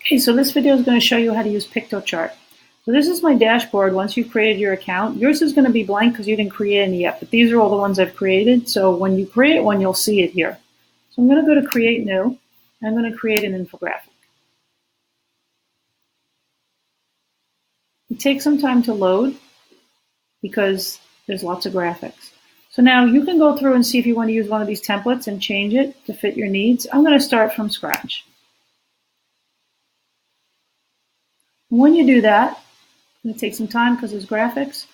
Okay, so this video is going to show you how to use Piktochart. So this is my dashboard once you've created your account. Yours is going to be blank because you didn't create any yet, but these are all the ones I've created. So when you create one, you'll see it here. So I'm going to go to Create New, and I'm going to create an infographic. It takes some time to load because there's lots of graphics. So now you can go through and see if you want to use one of these templates and change it to fit your needs. I'm going to start from scratch. When you do that, it's going to take some time because there's graphics.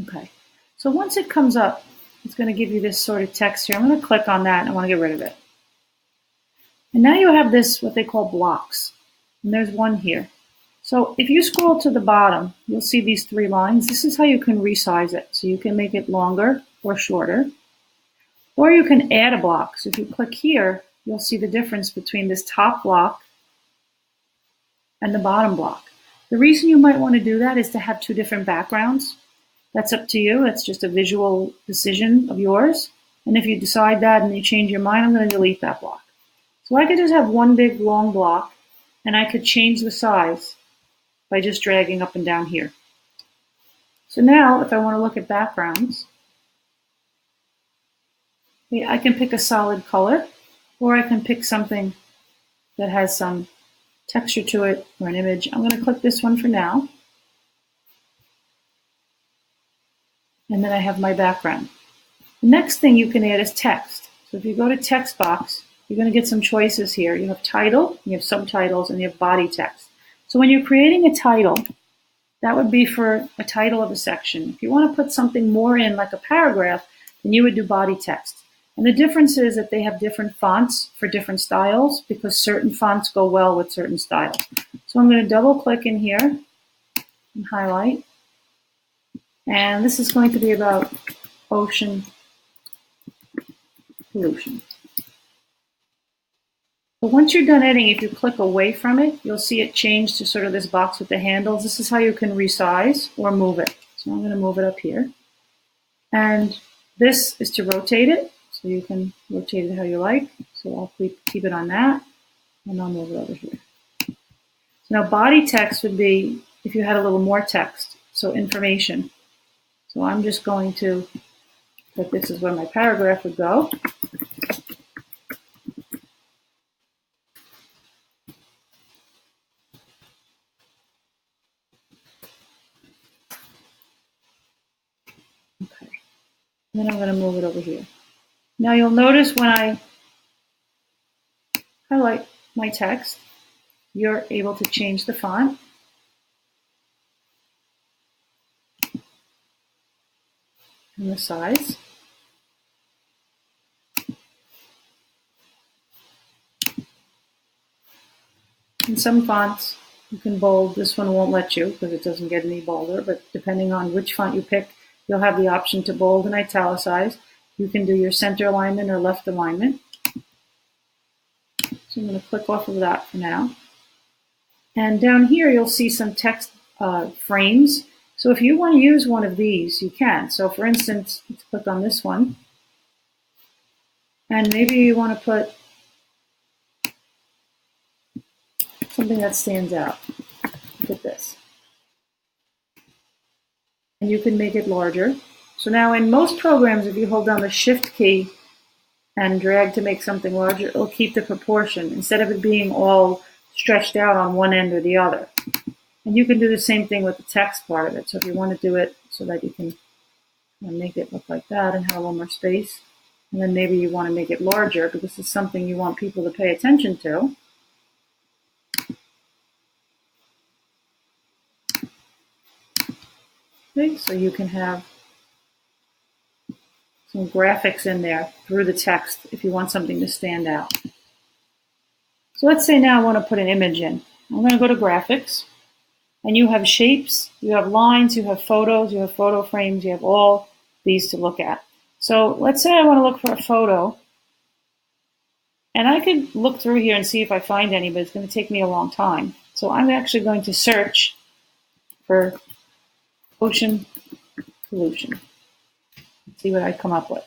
Okay, so once it comes up, it's going to give you this sort of text here. I'm going to click on that and I want to get rid of it. And now you have this, what they call blocks. And there's one here. So if you scroll to the bottom, you'll see these 3 lines. This is how you can resize it. So you can make it longer or shorter. Or you can add a block. So if you click here, you'll see the difference between this top block and the bottom block. The reason you might want to do that is to have 2 different backgrounds. That's up to you. It's just a visual decision of yours. And if you decide that and you change your mind, I'm going to delete that block. So I could just have one big long block, and I could change the size by just dragging up and down here. So now, if I want to look at backgrounds, I can pick a solid color, or I can pick something that has some texture to it, or an image. I'm going to click this one for now. And then I have my background. The next thing you can add is text. So if you go to text box, you're going to get some choices here. You have title, you have subtitles, and you have body text. So when you're creating a title, that would be for a title of a section. If you want to put something more in, like a paragraph, then you would do body text. And the difference is that they have different fonts for different styles because certain fonts go well with certain styles. So I'm going to double click in here and highlight. And this is going to be about ocean pollution. But once you're done editing, if you click away from it, you'll see it change to sort of this box with the handles. This is how you can resize or move it. So I'm going to move it up here. And this is to rotate it. So you can rotate it how you like. So I'll keep it on that. And I'll move it over here. So now body text would be if you had a little more text. So information. So I'm just going to put this is where my paragraph would go. Okay. And then I'm going to move it over here. Now you'll notice when I highlight my text, you're able to change the font. And the size. In some fonts, you can bold. This one won't let you because it doesn't get any bolder, but depending on which font you pick, you'll have the option to bold and italicize. You can do your center alignment or left alignment. So I'm going to click off of that for now. And down here, you'll see some text frames. So if you want to use one of these, you can. So for instance, let's click on this one. And maybe you want to put something that stands out. Look at this. And you can make it larger. So now in most programs, if you hold down the Shift key and drag to make something larger, it'll keep the proportion instead of it being all stretched out on one end or the other. And you can do the same thing with the text part of it. So if you want to do it so that you can make it look like that and have a little more space, and then maybe you want to make it larger because this is something you want people to pay attention to. Okay, so you can have some graphics in there through the text if you want something to stand out. So let's say now I want to put an image in. I'm going to go to graphics, and you have shapes, you have lines, you have photos, you have photo frames, you have all these to look at. So let's say I want to look for a photo, and I could look through here and see if I find any, but it's going to take me a long time. So I'm actually going to search for ocean pollution. See what I come up with.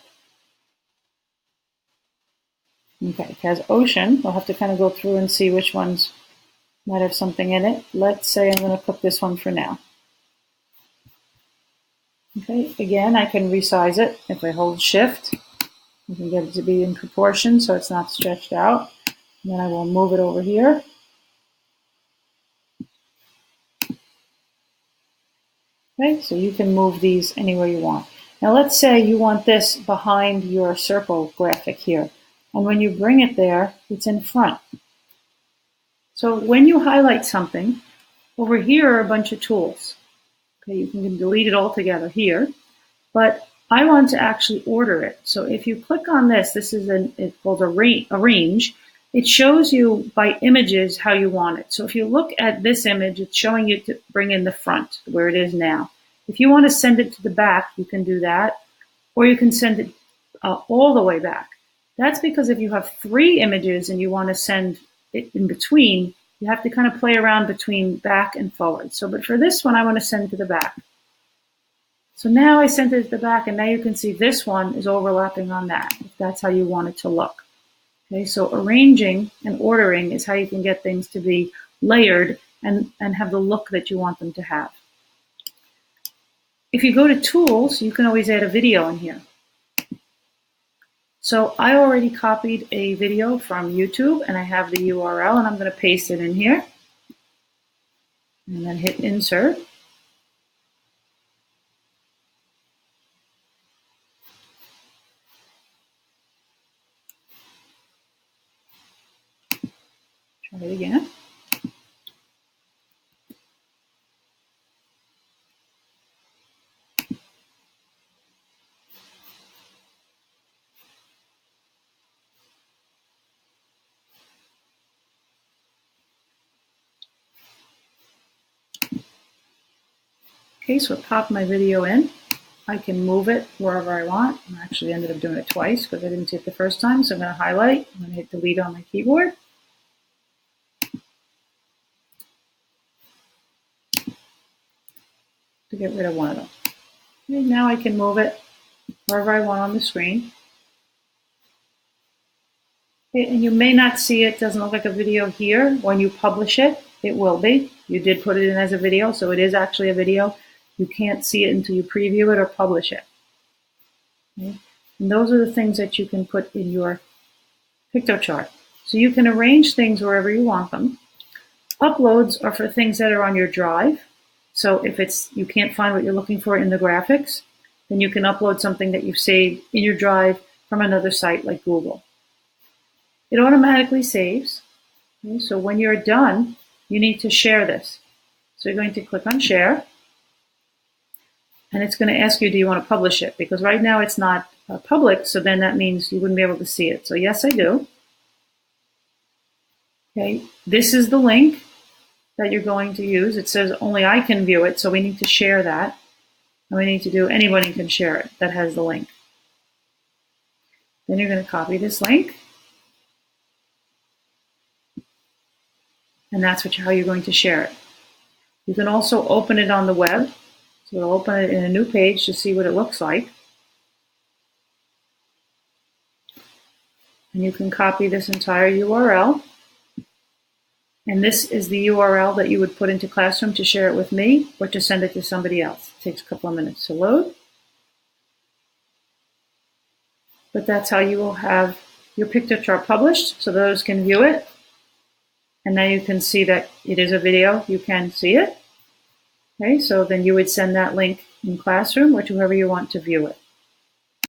Okay, it has ocean. We'll have to kind of go through and see which ones might have something in it. Let's say I'm going to put this one for now. Okay, again, I can resize it. If I hold shift, I can get it to be in proportion so it's not stretched out. And then I will move it over here. Okay, so you can move these anywhere you want. Now let's say you want this behind your circle graphic here. And when you bring it there, it's in front. So when you highlight something, over here are a bunch of tools. Okay, you can delete it all together here. But I want to actually order it. So if you click on this, this is it's called arrange. It shows you by images how you want it. So if you look at this image, it's showing you to bring in the front where it is now. If you want to send it to the back, you can do that. Or you can send it all the way back. That's because if you have 3 images and you want to send it in between, you have to kind of play around between back and forward. So, but for this one, I want to send to the back. So now I sent it to the back, and now you can see this one is overlapping on that, if that's how you want it to look. Okay, so arranging and ordering is how you can get things to be layered and have the look that you want them to have. If you go to tools, you can always add a video in here. So I already copied a video from YouTube, and I have the URL, and I'm going to paste it in here. And then hit insert. Try it again. Okay, so I popped my video in. I can move it wherever I want. I actually ended up doing it twice because I didn't see it the first time. So I'm going to highlight. I'm going to hit delete on my keyboard. To get rid of one of them. And now I can move it wherever I want on the screen. Okay, and you may not see it, doesn't look like a video here. When you publish it, it will be. You did put it in as a video, so it is actually a video. You can't see it until you preview it or publish it. Okay? And those are the things that you can put in your Piktochart. So you can arrange things wherever you want them. Uploads are for things that are on your drive. So if you can't find what you're looking for in the graphics, then you can upload something that you've saved in your drive from another site like Google. It automatically saves. Okay, so when you're done, you need to share this. So you're going to click on share, and it's going to ask you, do you want to publish it? Because right now it's not public, so then that means you wouldn't be able to see it. So yes, I do. Okay, this is the link that you're going to use. It says only I can view it, so we need to share that. And we need to do anybody can share it that has the link. Then you're going to copy this link. And that's how you're going to share it. You can also open it on the web. So we'll open it in a new page to see what it looks like. And you can copy this entire URL. And this is the URL that you would put into Classroom to share it with me or to send it to somebody else. It takes a couple of minutes to load. But that's how you will have your Piktochart published, so those can view it. And now you can see that it is a video. You can see it. Okay, so then you would send that link in Classroom or to whoever you want to view it.